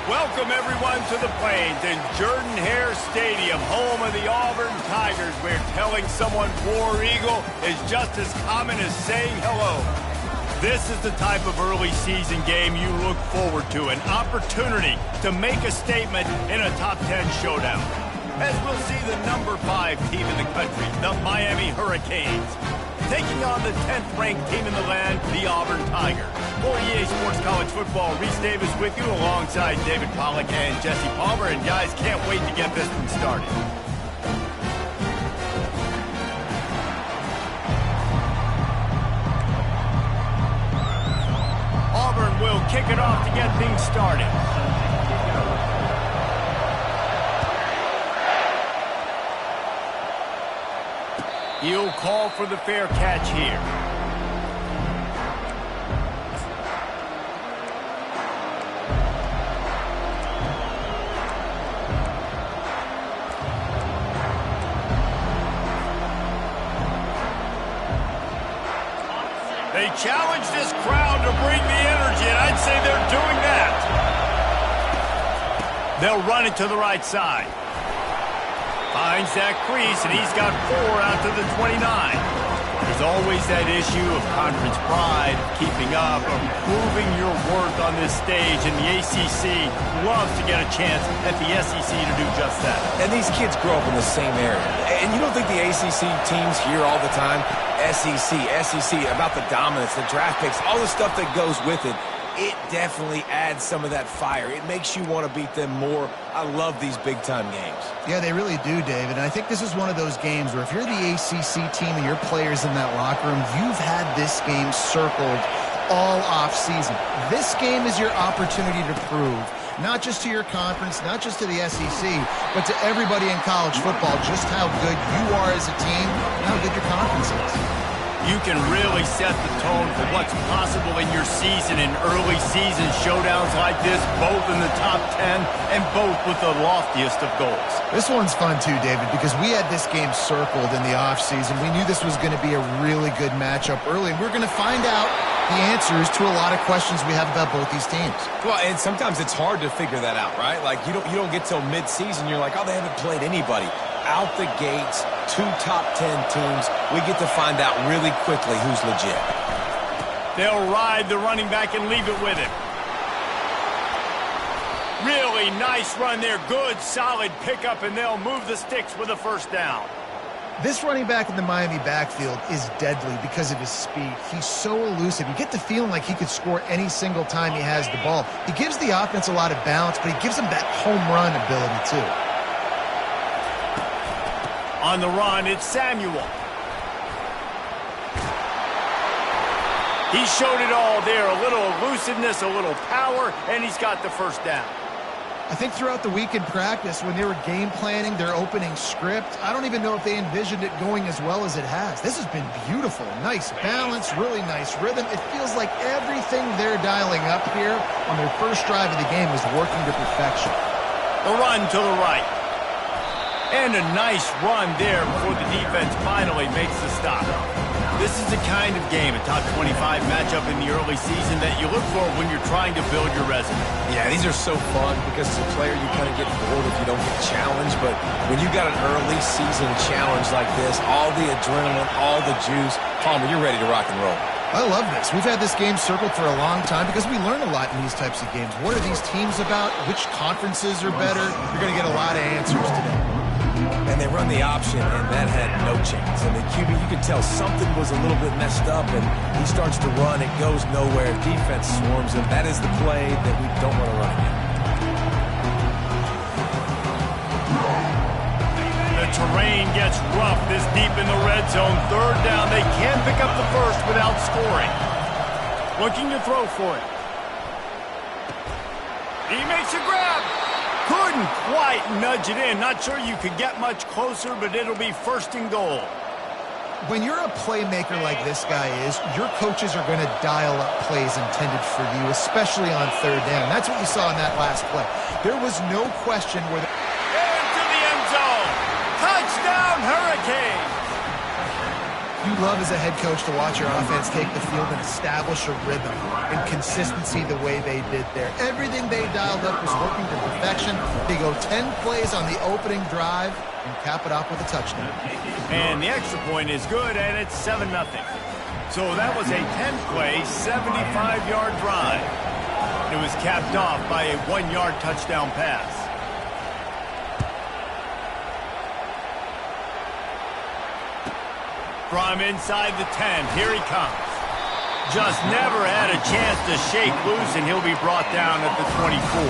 Welcome, everyone, to the Plains in Jordan-Hare Stadium, home of the Auburn Tigers, where telling someone War Eagle is just as common as saying hello. This is the type of early season game you look forward to, an opportunity to make a statement in a top 10 showdown. As we'll see the number 5 team in the country, the Miami Hurricanes, taking on the 10th-ranked team in the land, the Auburn Tigers. For EA Sports College Football, Reese Davis with you alongside David Pollack and Jesse Palmer. And guys, can't wait to get this one started. Auburn will kick it off to get things started. He'll call for the fair catch here. They challenge this crowd to bring the energy, and I'd say they're doing that. They'll run it to the right side. Finds that crease, and he's got 4 out to the 29. There's always that issue of conference pride, keeping up, of proving your worth on this stage, and the ACC loves to get a chance at the SEC to do just that. And these kids grow up in the same area. And you don't think the ACC teams hear all the time, SEC, about the dominance, the draft picks, all the stuff that goes with it. It definitely adds some of that fire. It makes you want to beat them more. I love these big-time games. Yeah, they really do, David. And I think this is one of those games where if you're the ACC team and your players in that locker room, you've had this game circled all off-season. This game is your opportunity to prove, not just to your conference, not just to the SEC, but to everybody in college football, just how good you are as a team and how good your conference is. You can really set the tone for what's possible in your season in early season showdowns like this, both in the top 10 and both with the loftiest of goals. This one's fun too, David, because we had this game circled in the offseason. We knew this was going to be a really good matchup early, and we're going to find out the answers to a lot of questions we have about both these teams. Well, and sometimes it's hard to figure that out, right? Like, you don't get till mid-season, you're like, oh, they haven't played anybody. Out the gates, 2 top 10 teams, we get to find out really quickly who's legit. They'll ride the running back and leave it with him. Really nice run there. Good, solid pickup, and they'll move the sticks with a first down. This running back in the Miami backfield is deadly because of his speed. He's so elusive. You get the feeling like he could score any single time he has the ball. He gives the offense a lot of balance, but he gives them that home run ability too. On the run, it's Samuel. He showed it all there. A little elusiveness, a little power, and he's got the first down. I think throughout the week in practice, when they were game planning their opening script, I don't even know if they envisioned it going as well as it has. This has been beautiful. Nice balance, really nice rhythm. It feels like everything they're dialing up here on their first drive of the game is working to perfection. The run to the right. And a nice run there before the defense finally makes the stop. This is the kind of game, a top 25 matchup in the early season, that you look for when you're trying to build your resume. Yeah, these are so fun because as a player you kind of get bored if you don't get challenged. But when you got an early season challenge like this, all the adrenaline, all the juice, Palmer, you're ready to rock and roll. I love this. We've had this game circled for a long time because we learn a lot in these types of games. What are these teams about? Which conferences are better? You're going to get a lot of answers today. And they run the option, and that had no chance. And the QB, you could tell something was a little bit messed up, and he starts to run. It goes nowhere. Defense swarms him. That is the play that we don't want to run again. The terrain gets rough this deep in the red zone. Third down. They can't pick up the first without scoring. Looking to throw for it. He makes a grab. Couldn't quite nudge it in. Not sure you could get much closer, but it'll be first and goal. When you're a playmaker like this guy is, your coaches are going to dial up plays intended for you, especially on third down. That's what you saw in that last play. There was no question where into the end zone. Touchdown, Hurricanes. You love as a head coach to watch your offense take the field and establish a rhythm and consistency the way they did there. Everything they dialed up was working to perfection. They go 10 plays on the opening drive and cap it off with a touchdown. And the extra point is good, and it's 7-0. So that was a 10-play, 75-yard drive. It was capped off by a 1-yard touchdown pass. From inside the 10, here he comes. Just never had a chance to shake loose, and he'll be brought down at the 24.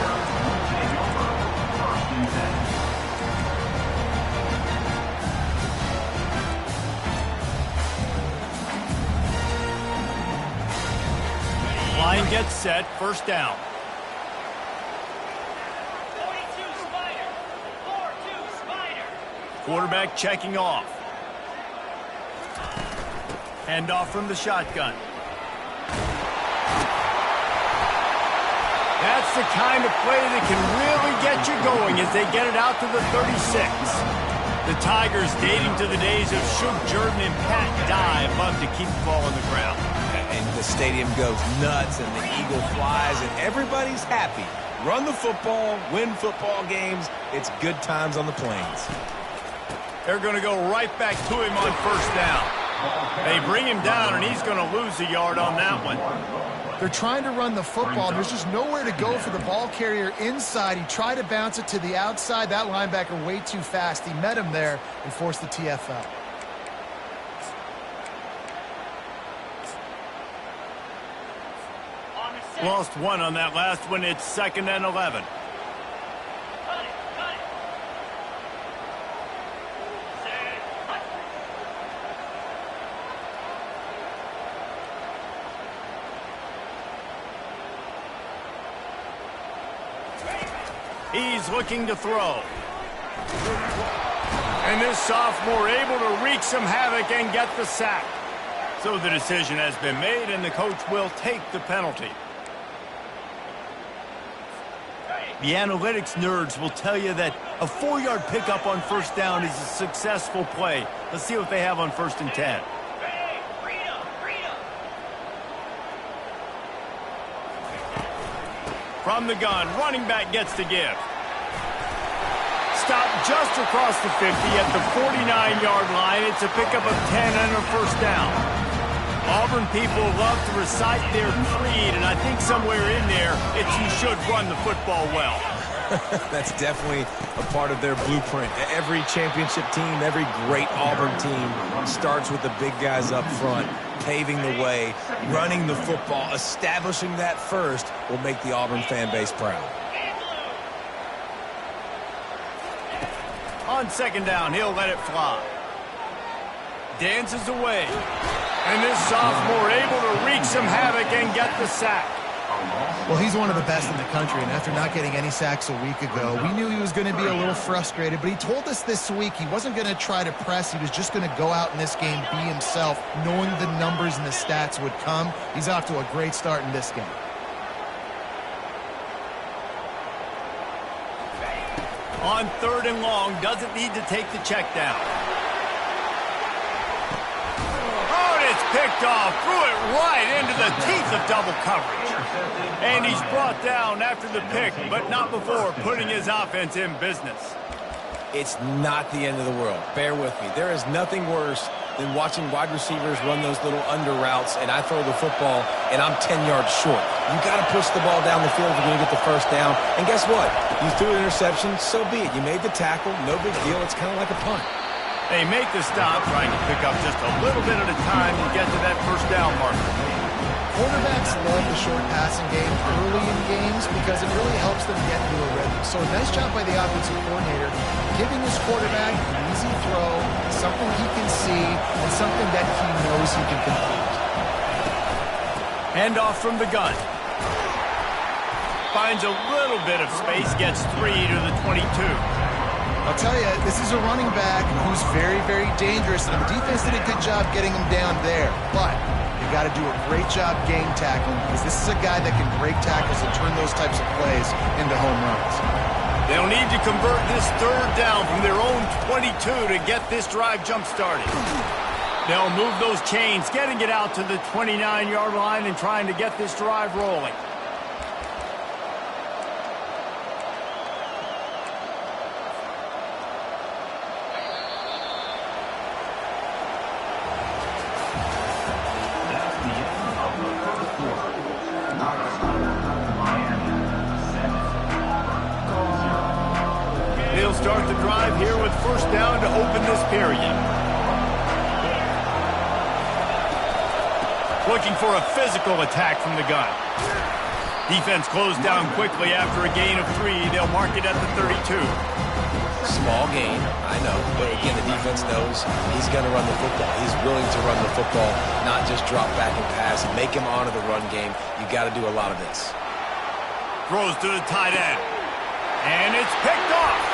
Line gets set, first down. 42 Spider. 4-2 Spider. Quarterback checking off. Handoff from the shotgun. That's the kind of play that can really get you going as they get it out to the 36. The Tigers, dating to the days of Shug Jordan and Pat Dye, love to keep the ball on the ground. And the stadium goes nuts, and the eagle flies, and everybody's happy. Run the football, win football games. It's good times on the plains. They're going to go right back to him on first down. They bring him down, and he's going to lose a yard on that one. They're trying to run the football. There's just nowhere to go for the ball carrier inside. He tried to bounce it to the outside. That linebacker way too fast. He met him there and forced the TFL. Lost one on that last one. It's 2nd and 11. He's looking to throw. And this sophomore able to wreak some havoc and get the sack. So the decision has been made, and the coach will take the penalty. The analytics nerds will tell you that a 4-yard pickup on first down is a successful play. Let's see what they have on 1st and 10. From the gun, running back gets to give. Stopped just across the 50 at the 49-yard line. It's a pickup of 10 and a first down. Auburn people love to recite their creed, and I think somewhere in there, it's you should run the football well. That's definitely a part of their blueprint. Every championship team, every great Auburn team starts with the big guys up front, paving the way, running the football, establishing that first will make the Auburn fan base proud. On 2nd down, he'll let it fly. Dances away. And this sophomore able to wreak some havoc and get the sack. Well, he's one of the best in the country, and after not getting any sacks a week ago, we knew he was going to be a little frustrated, but he told us this week he wasn't going to try to press. He was just going to go out in this game, be himself, knowing the numbers and the stats would come. He's off to a great start in this game. On 3rd and long, doesn't need to take the check down. Oh, and it's picked off, threw it right into the teeth of double coverage. And he's brought down after the pick, but not before putting his offense in business. It's not the end of the world. Bear with me. There is nothing worse than watching wide receivers run those little under routes, and I throw the football, and I'm 10 yards short. You got to push the ball down the field if you're going to get the first down. And guess what? You threw an interception, so be it. You made the tackle, no big deal. It's kind of like a punt. They make the stop, trying to pick up just a little bit at a time to get to that first down marker. Quarterbacks love the short passing game early in games because it really helps them get into a rhythm. So a nice job by the offensive coordinator, giving his quarterback an easy throw, something he can see, and something that he knows he can complete. Handoff from the gun. Finds a little bit of space, gets 3 to the 22. I'll tell you, this is a running back who's very, very dangerous, and the defense did a good job getting him down there. But you got to do a great job game tackling because this is a guy that can break tackles and turn those types of plays into home runs. They'll need to convert this 3rd down from their own 22 to get this drive jump-started. They'll move those chains, getting it out to the 29-yard line and trying to get this drive rolling. They'll start the drive here with first down to open this period. Looking for a physical attack from the gun. Defense closed down quickly after a gain of 3. They'll mark it at the 32. Small gain, I know. But again, the defense knows he's going to run the football. He's willing to run the football, not just drop back and pass and make him honor the run game. You got to do a lot of this. Throws to the tight end. And it's picked off.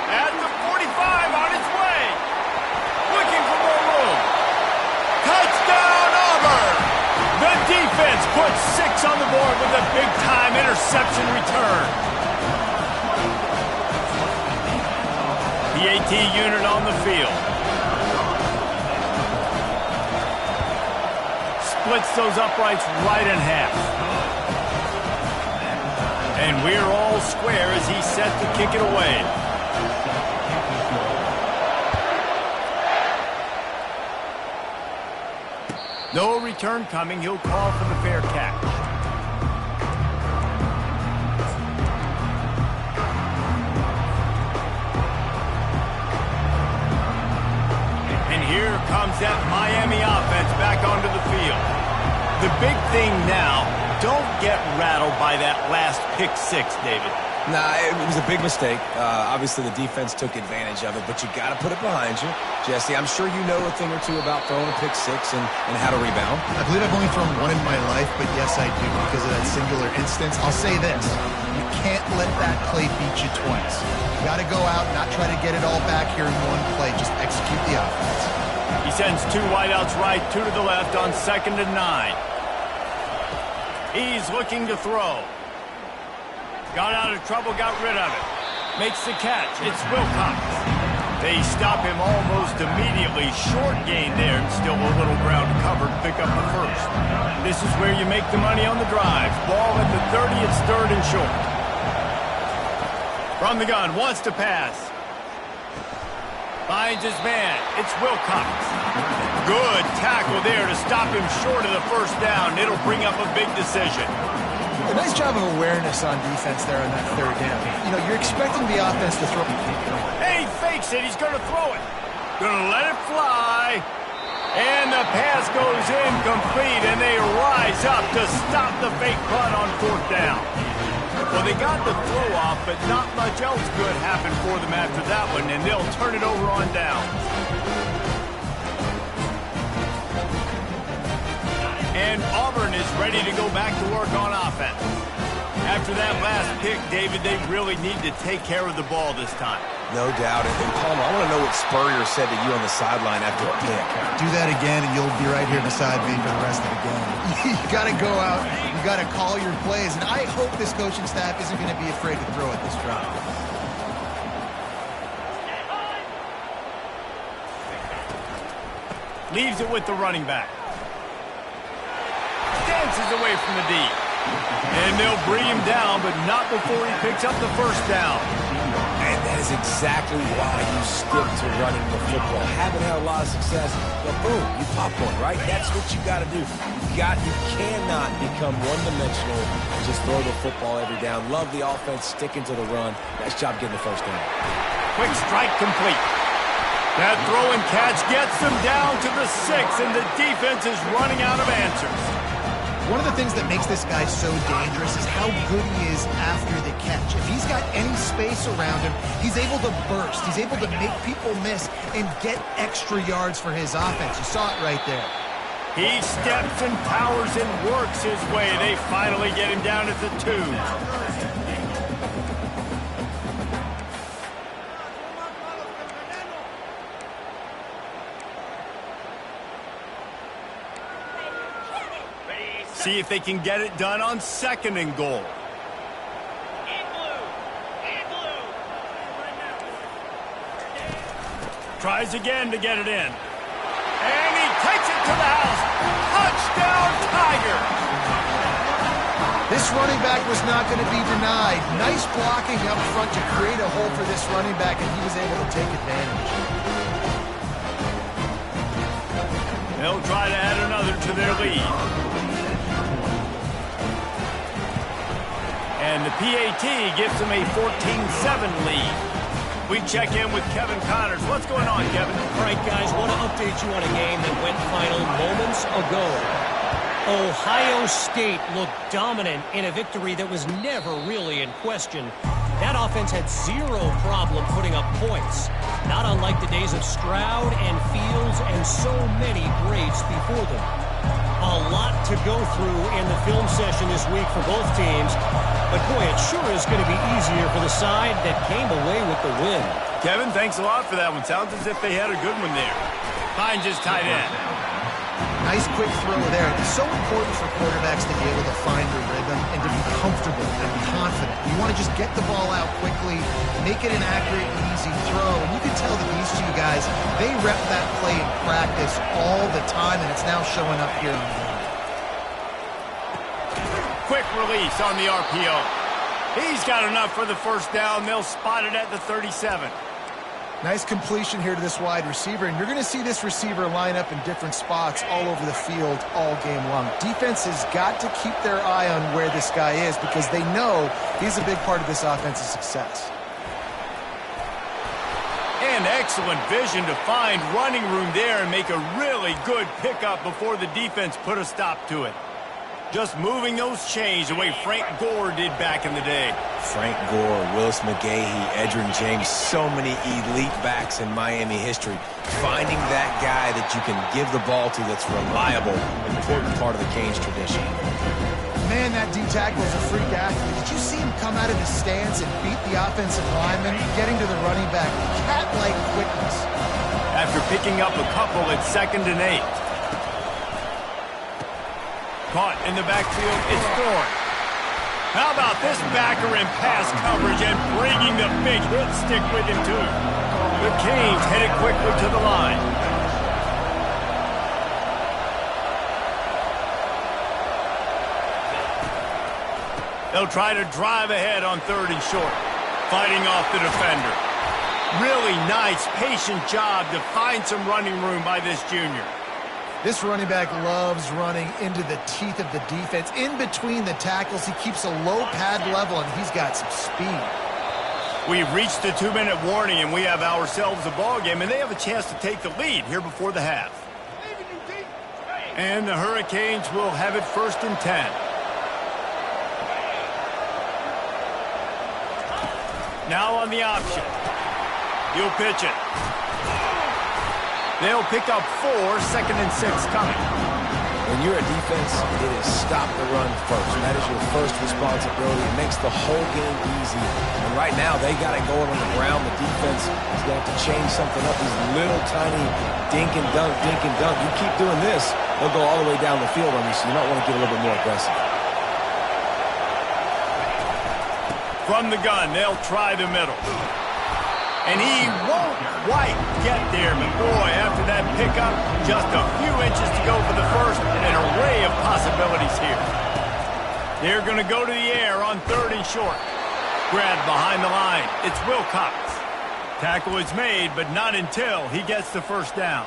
At the 45 on its way. Looking for more room. Touchdown, Auburn! The defense puts 6 on the board with a big-time interception return. The AT unit on the field. Splits those uprights right in half. And we're all square as he's set to kick it away. No return coming. He'll call for the fair catch. And here comes that Miami offense back onto the field. The big thing now, don't get rattled by that last pick 6, David. Nah, it was a big mistake. Obviously, the defense took advantage of it, but you got to put it behind you. Jesse, I'm sure you know a thing or two about throwing a pick 6 and how to rebound. I believe I've only thrown 1 in my life, but yes, I do because of that singular instance. I'll say this. You can't let that play beat you twice. You got to go out and not try to get it all back here in one play. Just execute the offense. He sends 2 wideouts right, 2 to the left on 2nd and 9. He's looking to throw. Got out of trouble, got rid of it. Makes the catch. It's Wilcox. They stop him almost immediately. Short gain there, and still a little ground covered. Pick up the first. This is where you make the money on the drive. Ball at the 30. It's 3rd and short. From the gun, wants to pass. Finds his man. It's Wilcox. Good tackle there to stop him short of the first down. It'll bring up a big decision. A nice job of awareness on defense there on that 3rd down. You know, you're expecting the offense to throw. Hey, he fakes it. He's going to throw it. Going to let it fly. And the pass goes incomplete, and they rise up to stop the fake punt on 4th down. Well, they got the throw off, but not much else good happened for them after that one, and they'll turn it over on down. And Auburn is ready to go back to work on offense. After that last pick, David, they really need to take care of the ball this time. No doubt. And Palmer, I want to know what Spurrier said to you on the sideline after a pick. Do that again, and you'll be right here beside me for the rest of the game. You got to go out. You got to call your plays, and I hope this coaching staff isn't going to be afraid to throw at this drive. Leaves it with the running back. Dances away from the D. And they'll bring him down, but not before he picks up the first down. And that is exactly why you stick to running the football. Haven't had a lot of success, but boom, you pop one, right? That's what you got to do. You cannot become one-dimensional and just throw the football every down. Love the offense, sticking to the run. Nice job getting the first down. Quick strike complete. That throw and catch gets them down to the 6, and the defense is running out of answers. One of the things that makes this guy so dangerous is how good he is after the catch. If he's got any space around him, he's able to burst. He's able to make people miss and get extra yards for his offense. You saw it right there. He steps and powers and works his way. They finally get him down at the 2. See if they can get it done on 2nd and goal. Tries again to get it in. And he takes it to the house. Touchdown, Tigers! This running back was not going to be denied. Nice blocking up front to create a hole for this running back, and he was able to take advantage. They'll try to add another to their lead. And the PAT gives them a 14-7 lead. We check in with Kevin Connors. What's going on, Kevin? All right, guys, want to update you on a game that went final moments ago. Ohio State looked dominant in a victory that was never really in question. That offense had zero problem putting up points, not unlike the days of Stroud and Fields and so many greats before them. A lot to go through in the film session this week for both teams, but boy, it sure is going to be easier for the side that came away with the win. Kevin, thanks a lot for that one. Sounds as if they had a good one there. Hines is tight end. Nice quick throw there. It's so important for quarterbacks to be able to find their rhythm and to be comfortable and confident. You want to just get the ball out quickly, make it an accurate and easy throw. And you can tell that these two guys, they rep that play in practice all the time, and it's now showing up here on the field. Quick release on the RPO. He's got enough for the first down. They'll spot it at the 37. Nice completion here to this wide receiver, and you're going to see this receiver line up in different spots all over the field all game long. Defense has got to keep their eye on where this guy is because they know he's a big part of this offense's success. And excellent vision to find running room there and make a really good pickup before the defense put a stop to it. Just moving those chains the way Frank Gore did back in the day. Frank Gore, Willis McGahee, Edgerrin James, so many elite backs in Miami history. Finding that guy that you can give the ball to that's reliable, an important part of the Canes tradition. Man, that D tackle is a freak athlete. Did you see him come out of his stance and beat the offensive lineman, getting to the running back? Cat-like quickness. After picking up a couple at 2nd and 8. Caught in the backfield, it's Thorne. How about this backer in pass coverage and bringing the big hit stick with him, too? The Canes headed quickly to the line. They'll try to drive ahead on 3rd and short, fighting off the defender. Really nice, patient job to find some running room by this junior. This running back loves running into the teeth of the defense. In between the tackles, he keeps a low pad level, and he's got some speed. We've reached the 2-minute warning, and we have ourselves a ball game, and they have a chance to take the lead here before the half. And the Hurricanes will have it 1st and 10. Now on the option. He'll pitch it. They'll pick up 4, 2nd and 6 coming. When you're a defense, it is stop the run first. That is your first responsibility. It makes the whole game easy. And right now, they got it going on the ground. The defense is going to have to change something up. These little tiny dink and dunk, dink and dunk. You keep doing this, they'll go all the way down the field on you, so you might want to get a little bit more aggressive. From the gun, they'll try the middle. And he won't quite get there, but boy, after that pickup, just a few inches to go for the first, and an array of possibilities here. They're going to go to the air on 3rd and short. Grabbed behind the line. It's Wilcox. Tackle is made, but not until he gets the first down.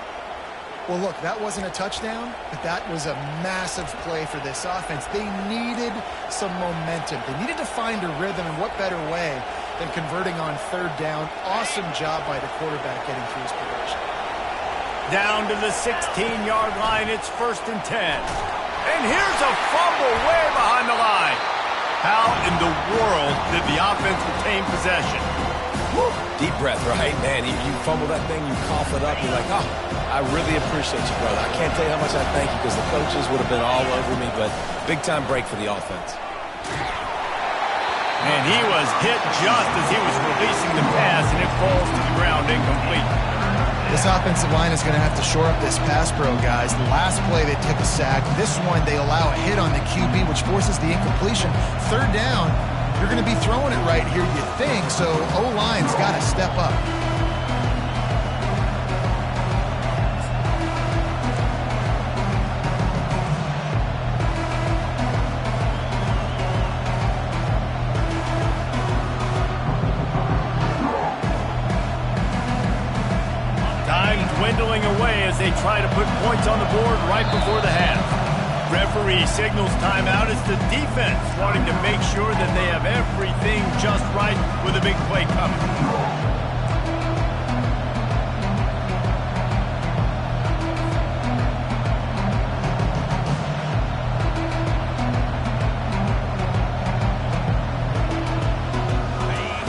Well, look, that wasn't a touchdown, but that was a massive play for this offense. They needed some momentum. They needed to find a rhythm, and what better way than converting on 3rd down. Awesome job by the quarterback getting through his progression. Down to the 16-yard line, it's 1st and 10. And here's a fumble way behind the line. How in the world did the offense retain possession? Woo. Deep breath, right? Man, you fumble that thing, you cough it up, you're like, oh, I really appreciate you, brother. I can't tell you how much I thank you because the coaches would have been all over me, but big-time break for the offense. And he was hit just as he was releasing the pass, and it falls to the ground incomplete. This offensive line is going to have to shore up this pass pro, guys. The last play, they took a sack. This one, they allow a hit on the QB, which forces the incompletion. 3rd down, you're going to be throwing it right here, you think, so O-line's got to step up. dwindling away as they try to put points on the board right before the half. Referee signals timeout as the defense wanting to make sure that they have everything just right with a big play coming.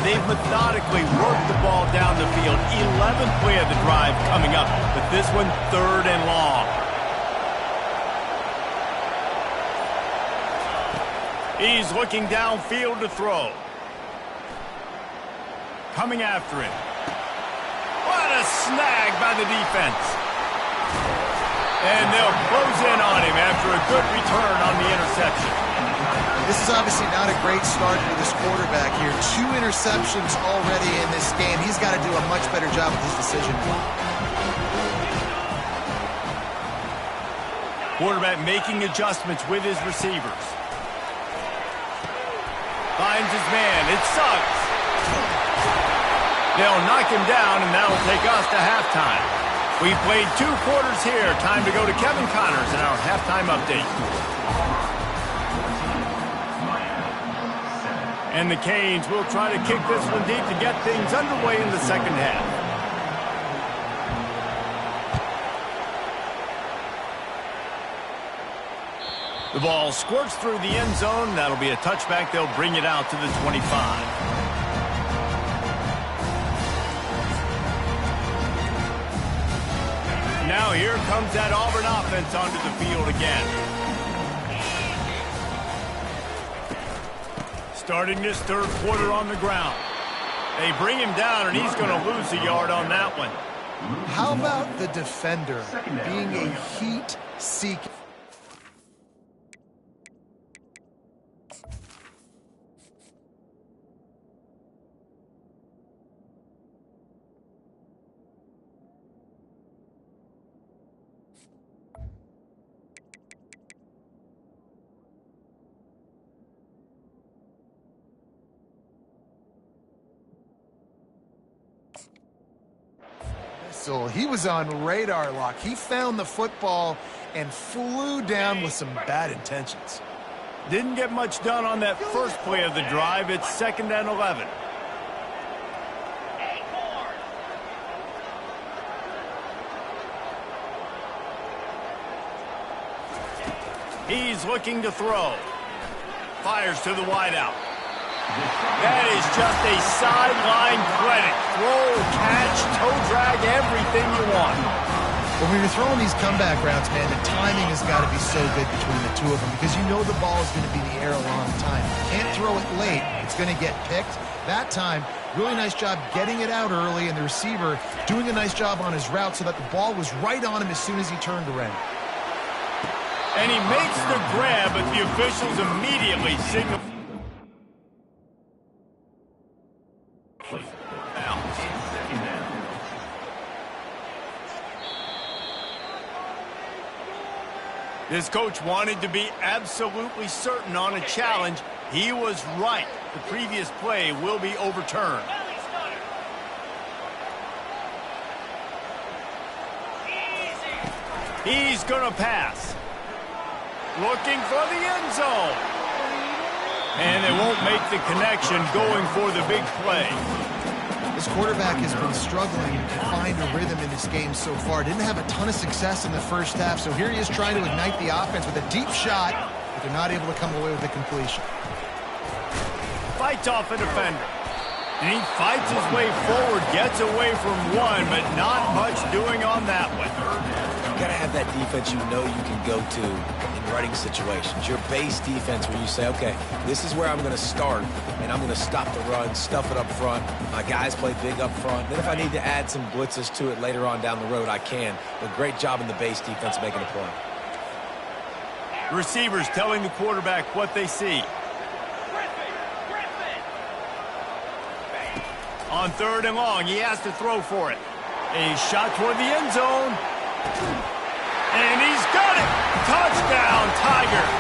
They've methodically worked the ball down the field. 11th play of the drive coming up, but this one 3rd and long. He's looking downfield to throw. Coming after it. What a snag by the defense. And they'll close in on him after a good return on the interception. This is obviously not a great start for this quarterback here. 2 interceptions already in this game. He's got to do a much better job with his decision. Quarterback making adjustments with his receivers. Finds his man. It sucks. They'll knock him down, and that'll take us to halftime. We've played 2 quarters here. Time to go to Kevin Connors in our halftime update. And the Canes will try to kick this one deep to get things underway in the second half. The ball squirts through the end zone. That'll be a touchback. They'll bring it out to the 25. Now here comes that Auburn offense onto the field again. Starting this 3rd quarter on the ground. They bring him down, and he's going to lose a yard on that one. How about the defender being a heat-seeking? He was on radar lock. He found the football and flew down with some bad intentions. Didn't get much done on that first play of the drive. It's 2nd and 11. He's looking to throw. Fires to the wideout. That is just a sideline credit. Throw, catch, toe drag, everything you want. When you're throwing these comeback routes, man, the timing has got to be so good between the 2 of them because you know the ball is going to be in the air a long time. You can't throw it late. It's going to get picked. That time, really nice job getting it out early, and the receiver doing a nice job on his route so that the ball was right on him as soon as he turned around. And he makes the grab, but the officials immediately signal. This coach wanted to be absolutely certain on a challenge. He was right. The previous play will be overturned. He's going to pass. Looking for the end zone. And they won't make the connection going for the big play. This quarterback has been struggling to find a rhythm in this game so far. Didn't have a ton of success in the first half, so here he is trying to ignite the offense with a deep shot, but they're not able to come away with the completion. Fights off a defender. And he fights his way forward, gets away from one, but not much doing on that one. You got to have that defense you know you can go to in running situations. Your base defense where you say, okay, this is where I'm going to start, and I'm going to stop the run, stuff it up front. My guys play big up front. Then if I need to add some blitzes to it later on down the road, I can. But great job in the base defense making a play. Receivers telling the quarterback what they see. On 3rd and long, he has to throw for it. A shot toward the end zone. And he's got it! Touchdown, Tigers!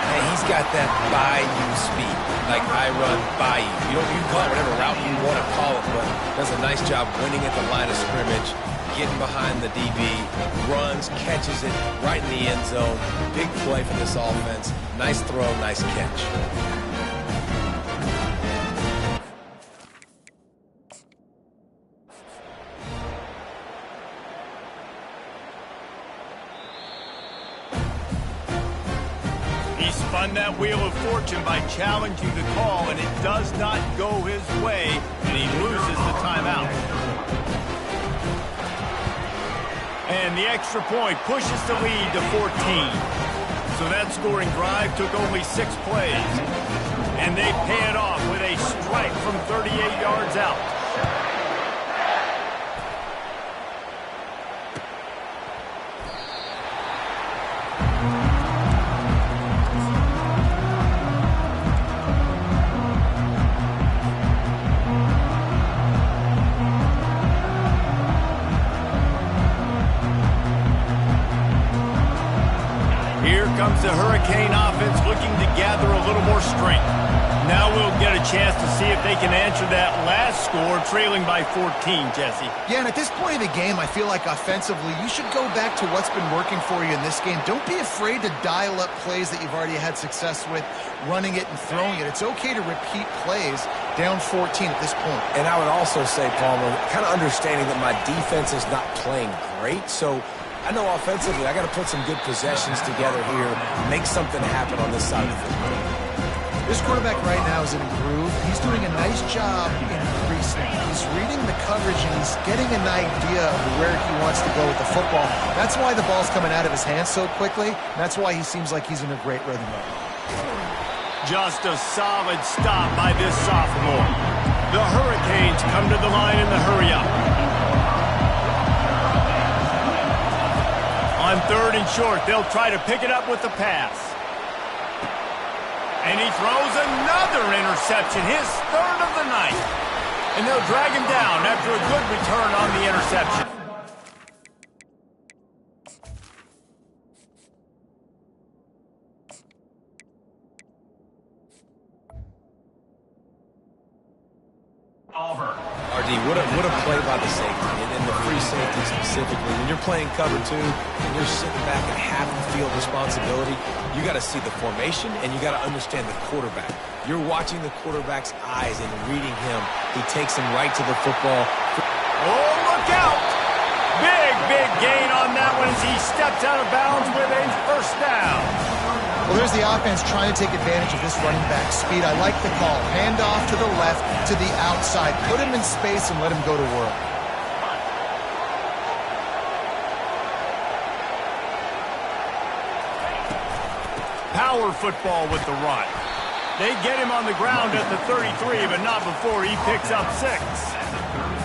Hey, he's got that bayou speed. like I run by you. You can call it whatever route you want to call it, but does a nice job winning at the line of scrimmage, getting behind the DB, runs, catches it right in the end zone. Big play for this offense. Nice throw, nice catch. He spun that wheel of fortune by challenging the call, and it does not go his way, and he loses the timeout. And the extra point pushes the lead to 14. So that scoring drive took only 6 plays. And they pay it off with a strike from 38 yards out. Comes the Hurricane offense looking to gather a little more strength. Now we'll get a chance to see if they can answer that last score, trailing by 14, Jesse. Yeah, and at this point of the game, I feel like offensively, you should go back to what's been working for you in this game. Don't be afraid to dial up plays that you've already had success with, running it and throwing it. It's okay to repeat plays down 14 at this point. And I would also say, Palmer, kind of understanding that my defense is not playing great, so I know offensively I got to put some good possessions together here, make something happen on this side of the football. This quarterback right now is in a groove. He's doing a nice job increasing. He's reading the coverage and he's getting an idea of where he wants to go with the football. That's why the ball's coming out of his hands so quickly. That's why he seems like he's in a great rhythm right now. Just a solid stop by this sophomore. The Hurricanes come to the line in the hurry-up. On 3rd and short, they'll try to pick it up with the pass. And he throws another interception, his 3rd of the night. And they'll drag him down after a good return on the interception. Auburn. RD, what a play by the safety, and the free safety specifically. When you're playing cover 2 and you're sitting back at half the field responsibility, you got to see the formation and you got to understand the quarterback. You're watching the quarterback's eyes and reading him. He takes him right to the football. Oh, look out! Big gain on that one as he steps out of bounds with a 1st down. Well, there's the offense trying to take advantage of this running back speed. I like the call. Hand off to the left, to the outside. Put him in space and let him go to work. Power football with the run. They get him on the ground at the 33, but not before he picks up 6.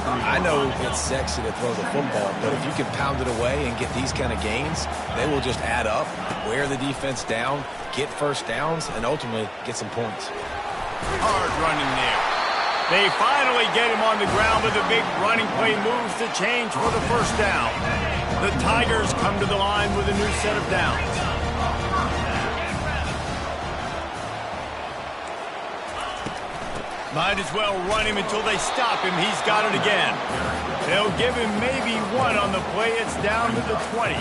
I know it's sexy to throw the football, but if you can pound it away and get these kind of gains, they will just add up, wear the defense down, get 1st downs, and ultimately get some points. Hard running there. They finally get him on the ground with a big running play moves the change for the 1st down. The Tigers come to the line with a new set of downs. Might as well run him until they stop him. He's got it again. They'll give him maybe 1 on the play. It's down to the 20.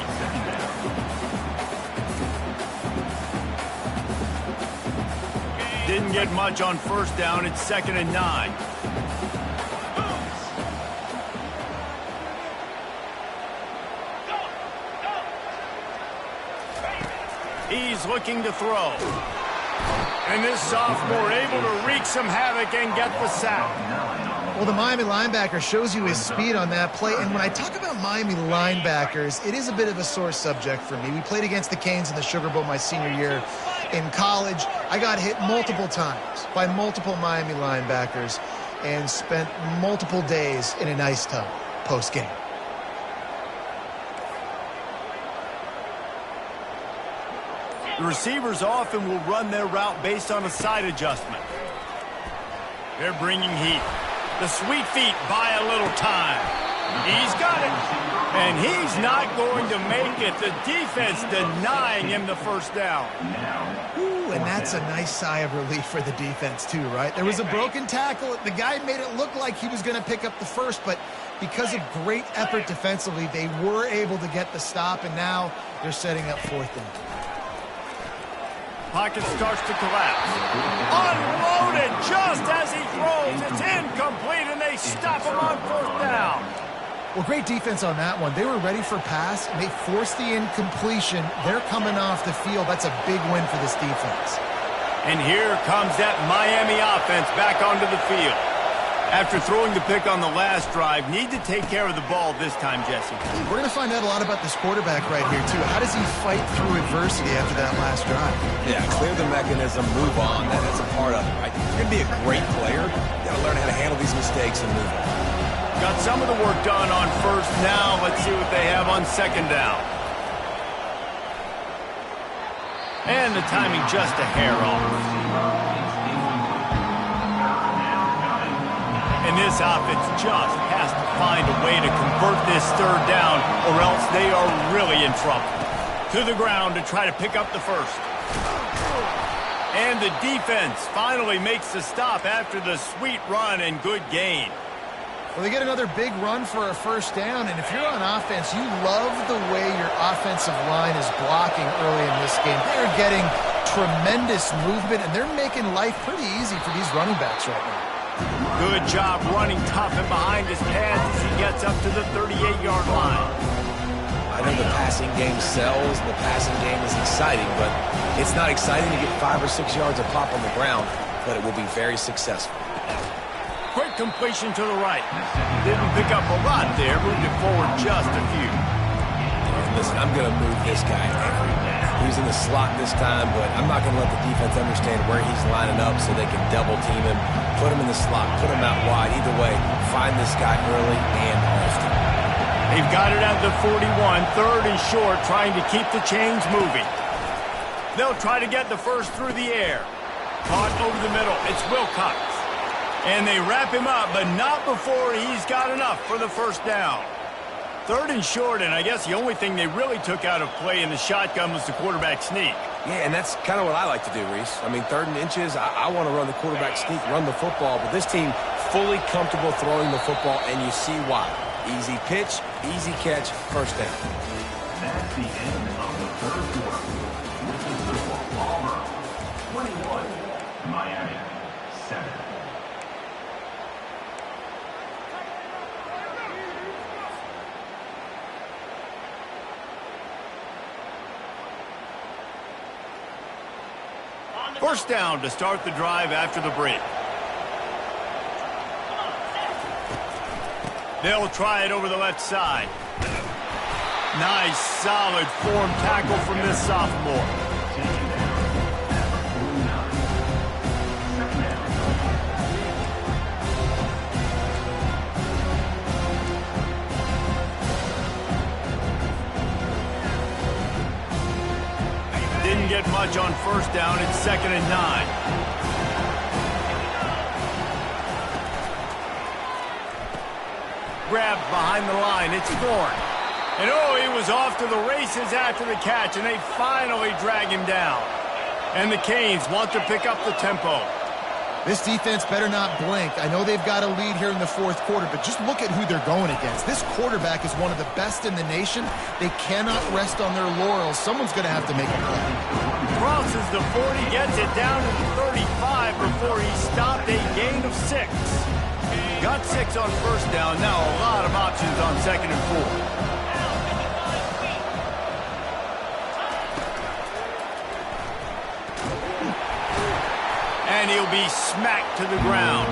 Didn't get much on 1st down. It's 2nd and 9. He's looking to throw. And this sophomore able to wreak some havoc and get the sack. Well, the Miami linebacker shows you his speed on that play. And when I talk about Miami linebackers, it is a bit of a sore subject for me. We played against the Canes in the Sugar Bowl my senior year in college. I got hit multiple times by multiple Miami linebackers and spent multiple days in an ice tub post-game. The receivers often will run their route based on a side adjustment. They're bringing heat. The sweet feet buy a little time. He's got it. And he's not going to make it. The defense denying him the first down. Ooh, and that's a nice sigh of relief for the defense too, right? There was a broken tackle. The guy made it look like he was going to pick up the first, but because of great effort defensively, they were able to get the stop, and now they're setting up fourth down. Pocket starts to collapse. Unloaded just as he throws. It's incomplete, and they stop him on fourth down. Well, great defense on that one. They were ready for pass, and they forced the incompletion. They're coming off the field. That's a big win for this defense. And here comes that Miami offense back onto the field. After throwing the pick on the last drive, need to take care of the ball this time, Jesse. We're going to find out a lot about this quarterback right here, too. How does he fight through adversity after that last drive? Yeah, clear the mechanism, move on. That's a part of it, right? You're going to be a great player. You got to learn how to handle these mistakes and move on. Got some of the work done on first. Now let's see what they have on second down. And the timing just a hair off. And this offense just has to find a way to convert this third down, or else they are really in trouble. To the ground to try to pick up the first. And the defense finally makes the stop after the sweet run and good gain. Well, they get another big run for a first down, and if you're on offense, you love the way your offensive line is blocking early in this game. They're getting tremendous movement, and they're making life pretty easy for these running backs right now. Good job running tough and behind his pads as he gets up to the 38-yard line. I know the passing game sells, the passing game is exciting, but it's not exciting to get 5 or 6 yards of pop on the ground, but it will be very successful. Quick completion to the right. Didn't pick up a lot there, moved it forward just a few. Listen, I'm going to move this guy everywhere. He's in the slot this time, but I'm not going to let the defense understand where he's lining up so they can double team him, put him in the slot, put him out wide. Either way, find this guy early and often. They've got it at the 41, third and short, trying to keep the chains moving. They'll try to get the first through the air. Caught over the middle. It's Wilcox. And they wrap him up, but not before he's got enough for the first down. Third and short, and I guess the only thing they really took out of play in the shotgun was the quarterback sneak. Yeah, and that's kind of what I like to do, Reese. I mean, third and inches, I want to run the quarterback sneak, run the football, but this team fully comfortable throwing the football, and you see why. Easy pitch, easy catch, first down. That's the end of the third quarter. This is the football. Auburn 21, Miami 7. First down to start the drive after the break. They'll try it over the left side. Nice, solid form tackle from this sophomore. Didn't get much on first down. It's 2nd and 9. Grabbed behind the line. It's Thorne. And oh, he was off to the races after the catch, and they finally drag him down. And the Canes want to pick up the tempo. This defense better not blink. I know they've got a lead here in the fourth quarter, but just look at who they're going against. This quarterback is one of the best in the nation. They cannot rest on their laurels. Someone's going to have to make a play. Crosses the 40, gets it down to the 35 before he stopped a gain of 6. Got 6 on first down. Now a lot of options on 2nd and 4. And he'll be smacked to the ground.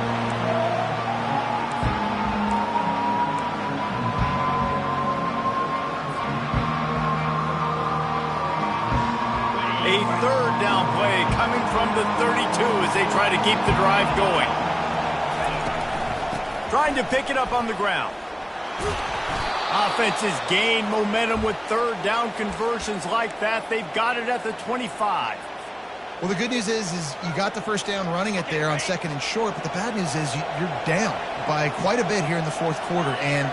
A third down play coming from the 32 as they try to keep the drive going. Trying to pick it up on the ground. Offenses gain momentum with third down conversions like that. They've got it at the 25. Well, the good news is you got the first down running it there on 2nd and short, but the bad news is you're down by quite a bit here in the 4th quarter, and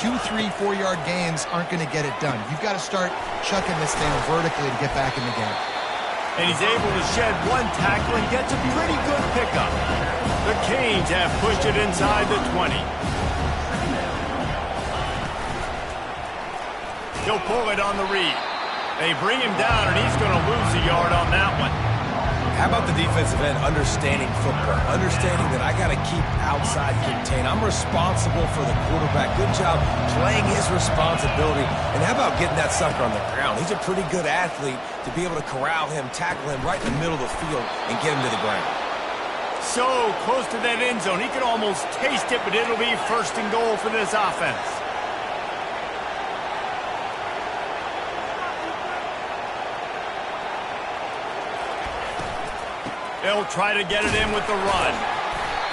2, 3, 4-yard gains aren't going to get it done. You've got to start chucking this down vertically to get back in the game. And he's able to shed one tackle and gets a pretty good pickup. The Canes have pushed it inside the 20. He'll pull it on the read. They bring him down, and he's going to lose a yard on that one. How about the defensive end understanding football, understanding that I got to keep outside contain. I'm responsible for the quarterback. Good job playing his responsibility. And how about getting that sucker on the ground? He's a pretty good athlete to be able to corral him, tackle him right in the middle of the field, and get him to the ground. So close to that end zone. He can almost taste it, but it'll be 1st and goal for this offense. They'll try to get it in with the run.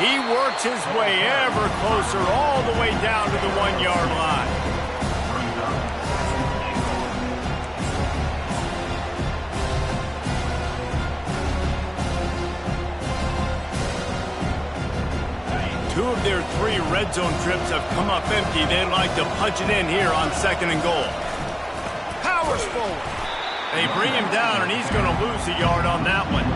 He works his way ever closer all the way down to the 1-yard line. Two of their 3 red zone trips have come up empty. They'd like to punch it in here on 2nd and goal. Powers forward. They bring him down, and he's going to lose a yard on that one.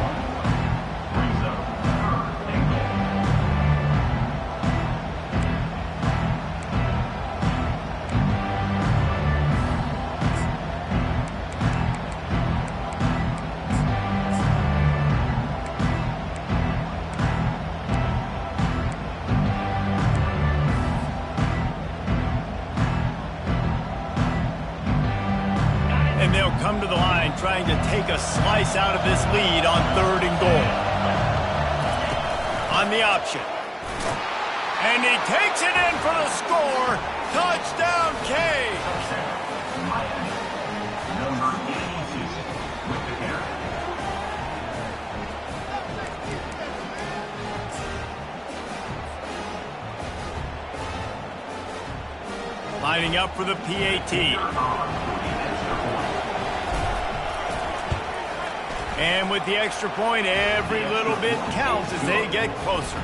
And they'll come to the line trying to take a slice out of this lead on 3rd and goal. On the option. And he takes it in for the score. Touchdown, Canes. Number 82 with the carry. Lining up for the PAT. And with the extra point, every little bit counts as they get closer.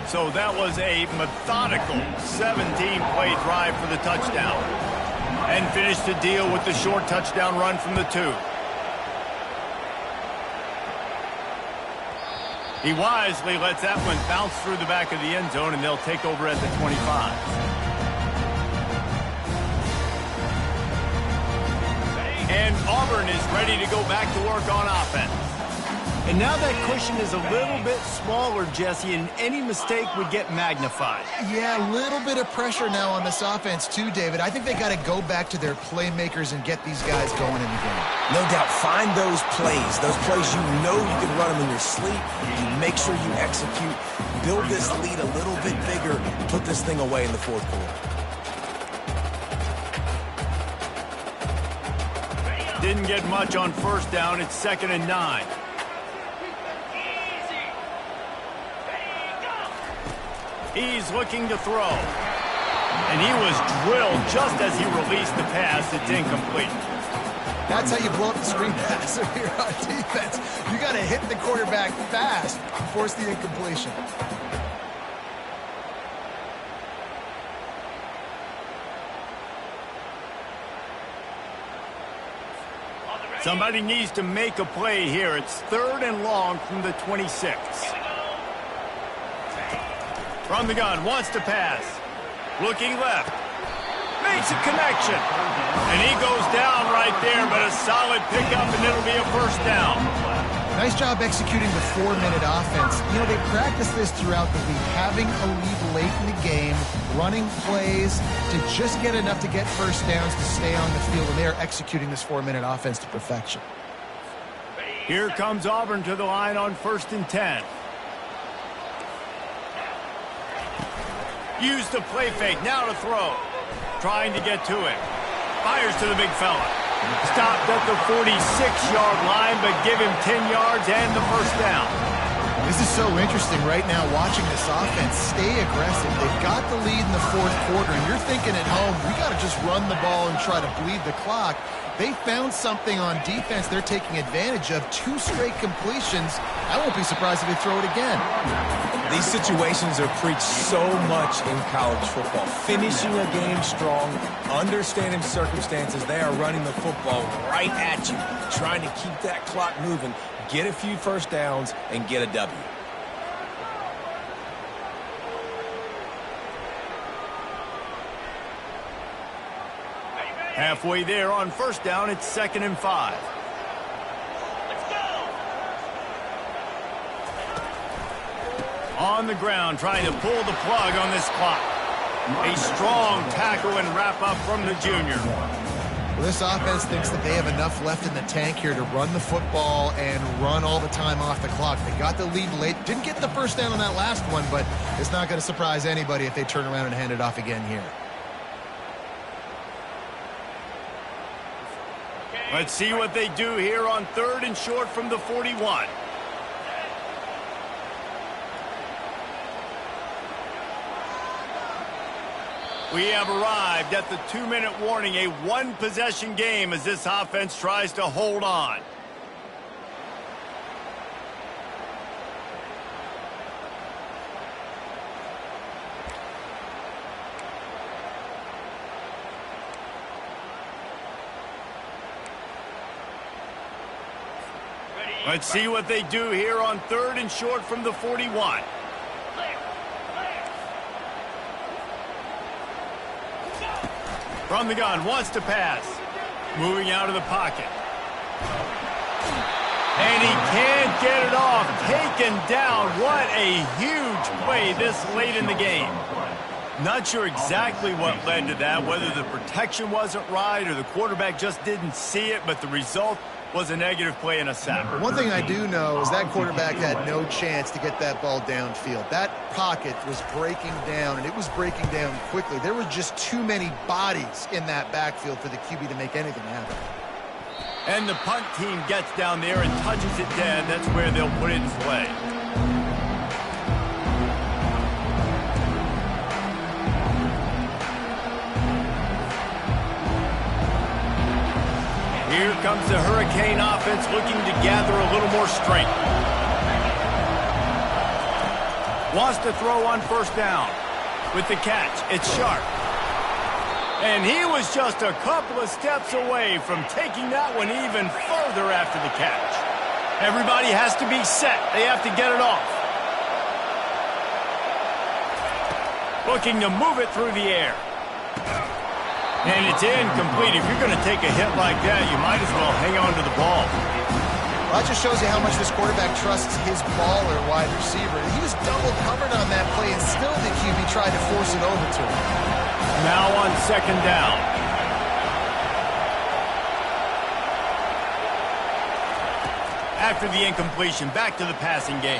So that was a methodical 17-play drive for the touchdown. And finished the deal with the short touchdown run from the 2. He wisely lets that one bounce through the back of the end zone, and they'll take over at the 25. And Auburn is ready to go back to work on offense. And now that cushion is a little bit smaller, Jesse, and any mistake would get magnified. Yeah, a little bit of pressure now on this offense too, David. I think they got to go back to their playmakers and get these guys going in the game. No doubt, find those plays you know you can run them in your sleep. You make sure you execute, build this lead a little bit bigger, put this thing away in the 4th quarter. Didn't get much on 1st down. It's 2nd and 9. He's looking to throw. And he was drilled just as he released the pass. It's incomplete. That's how you blow up the screen passer here on defense. You got to hit the quarterback fast and force the incompletion. Somebody needs to make a play here. It's 3rd and long from the 26. From the gun, wants to pass. Looking left. Makes a connection. And he goes down right there, but a solid pickup, and it'll be a 1st down. Nice job executing the 4-minute offense. You know, they practice this throughout the week, having a lead late in the game, running plays to just get enough to get 1st downs to stay on the field, and they're executing this 4-minute offense to perfection. Here comes Auburn to the line on 1st and 10. Use the play fake, now to throw. Trying to get to it. Fires to the big fella. Stopped at the 46-yard line, but give him 10 yards and the 1st down. This is so interesting right now watching this offense stay aggressive. They've got the lead in the 4th quarter, and you're thinking at home, we got to just run the ball and try to bleed the clock. They found something on defense they're taking advantage of. 2 straight completions. I won't be surprised if they throw it again. These situations are preached so much in college football. Finishing a game strong, understanding circumstances. They are running the football right at you, trying to keep that clock moving, get a few first downs, and get a W. Halfway there on first down, it's 2nd and 5. On the ground, trying to pull the plug on this clock. A strong tackle and wrap up from the junior. Well, this offense thinks that they have enough left in the tank here to run the football and run all the time off the clock. They got the lead late. Didn't get the first down on that last one, but it's not going to surprise anybody if they turn around and hand it off again here. Let's see what they do here on 3rd and short from the 41. We have arrived at the 2-minute warning, a 1-possession game as this offense tries to hold on. Let's see what they do here on 3rd and short from the 41. From the gun, wants to pass. Moving out of the pocket. And he can't get it off. Taken down. What a huge play this late in the game. Not sure exactly what led to that, whether the protection wasn't right or the quarterback just didn't see it, but the result was a negative play and a sack. One thing I do know is that quarterback had no chance to get that ball downfield. That pocket was breaking down, and it was breaking down quickly. There were just too many bodies in that backfield for the QB to make anything happen. And the punt team gets down there and touches it dead. That's where they'll put it in play. Here comes the Hurricane offense looking to gather a little more strength. Wants to throw on first down. With the catch, it's Sharp. And he was just a couple of steps away from taking that one even further after the catch. Everybody has to be set. They have to get it off. Looking to move it through the air. And it's incomplete. If you're going to take a hit like that, you might as well hang on to the ball. Well, that just shows you how much this quarterback trusts his baller wide receiver. He was double covered on that play, and still the QB tried to force it over to him. Now on 2nd down. After the incompletion, back to the passing game.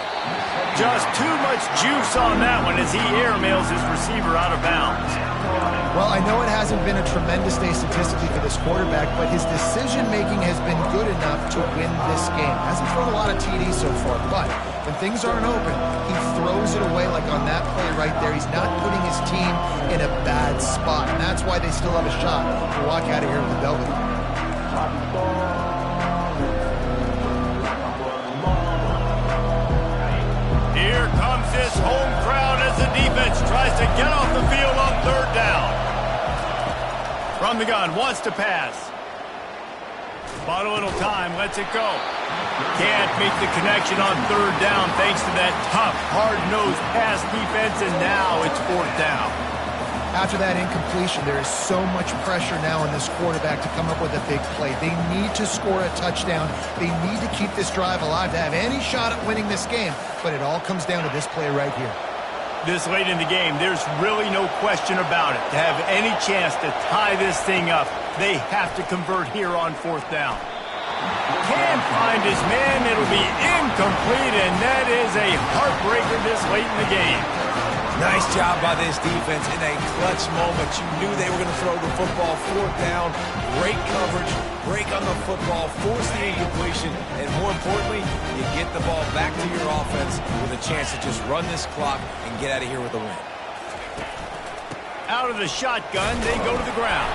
Just too much juice on that one as he airmails his receiver out of bounds. Well, I know it hasn't been a tremendous day statistically for this quarterback, but his decision-making has been good enough to win this game. Hasn't thrown a lot of TDs so far, but when things aren't open, he throws it away like on that play right there. He's not putting his team in a bad spot, and that's why they still have a shot to walk out of here with a W. Here comes this home crowd as the defense tries to get off the field on 3rd down. From the gun, wants to pass. Bought a little time, lets it go. Can't make the connection on 3rd down thanks to that tough, hard-nosed pass defense, and now it's 4th down. After that incompletion, there is so much pressure now on this quarterback to come up with a big play. They need to score a touchdown. They need to keep this drive alive to have any shot at winning this game, but it all comes down to this play right here. This late in the game, there's really no question about it. To have any chance to tie this thing up, they have to convert here on 4th down. Can't find his man. It'll be incomplete, and that is a heartbreaker this late in the game. Nice job by this defense in a clutch moment. You knew they were going to throw the football. 4th down, great coverage, break on the football, force the incompletion, and more importantly, you get the ball back to your offense with a chance to just run this clock and get out of here with a win. Out of the shotgun, they go to the ground.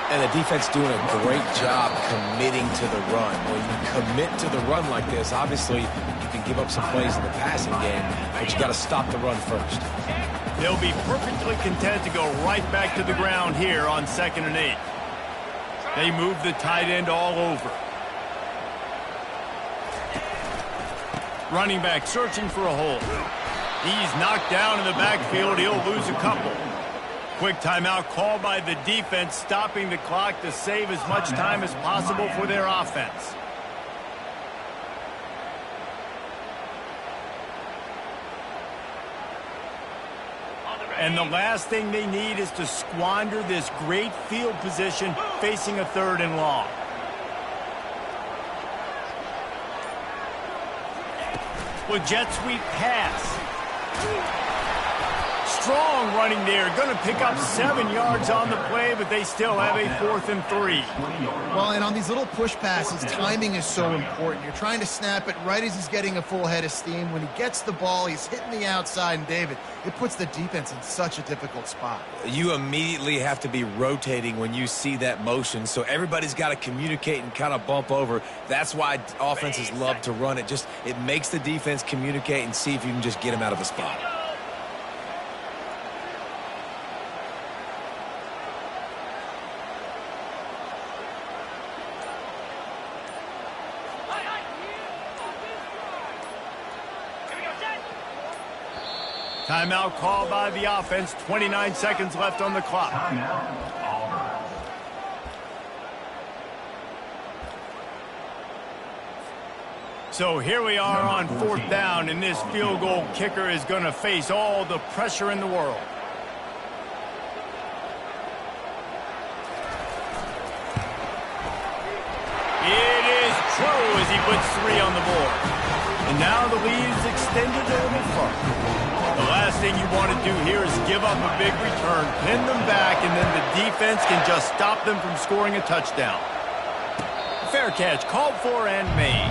And the defense doing a great job committing to the run. When you commit to the run like this, obviously you can give up some plays in the passing game, but you got to stop the run first. They'll be perfectly content to go right back to the ground here on 2nd and 8. They move the tight end all over. Running back searching for a hole. He's knocked down in the backfield. He'll lose a couple. Quick timeout called by the defense, stopping the clock to save as much time as possible for their offense. And the last thing they need is to squander this great field position facing a 3rd and long. With jet sweep pass. Strong running there. Going to pick up 7 yards on the play, but they still have a 4th and 3. Well, and on these little push passes, timing is so important. You're trying to snap it right as he's getting a full head of steam. When he gets the ball, he's hitting the outside, and David, it puts the defense in such a difficult spot. You immediately have to be rotating when you see that motion, so everybody's got to communicate and kind of bump over. That's why offenses love to run it. It makes the defense communicate and see if you can just get him out of a spot. Timeout called by the offense. 29 seconds left on the clock. Timeout, Auburn. So here we are on 4th down, and this field goal kicker is going to face all the pressure in the world. It is true as he puts 3 on the board. And now the lead is extended a little further. The last thing you want to do here is give up a big return, pin them back, and then the defense can just stop them from scoring a touchdown. Fair catch, called for and made.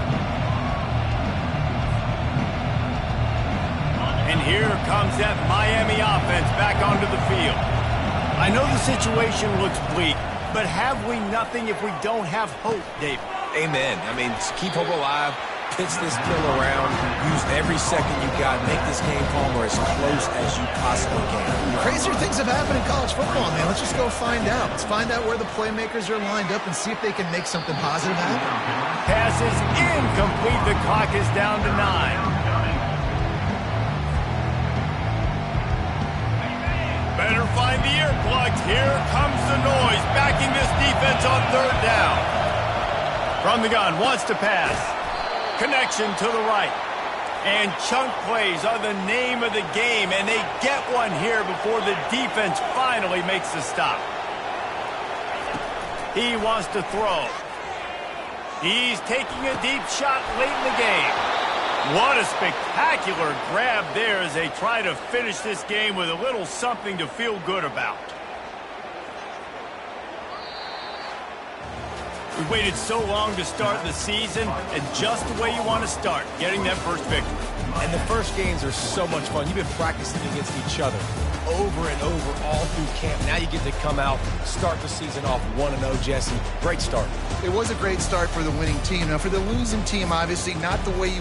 And here comes that Miami offense back onto the field. I know the situation looks bleak, but have we nothing if we don't have hope, David? Amen. I mean, keep hope alive. Pitch this pill around, use every second you got, make this game home or as close as you possibly can. Crazier things have happened in college football, man. Let's just go find out. Let's find out where the playmakers are lined up and see if they can make something positive happen. Pass is incomplete. The clock is down to 9. Better find the earplugs. Here comes the noise, backing this defense on 3rd down. From the gun, wants to pass. Connection to the right. And chunk plays are the name of the game, and they get one here before the defense finally makes the stop. He wants to throw. He's taking a deep shot late in the game. What a spectacular grab there as they try to finish this game with a little something to feel good about. We waited so long to start the season, and just the way you want to start, getting that first victory. And the first games are so much fun. You've been practicing against each other over and over all through camp. Now you get to come out, start the season off 1-0, Jesse. Great start. It was a great start for the winning team. Now, for the losing team, obviously not the way you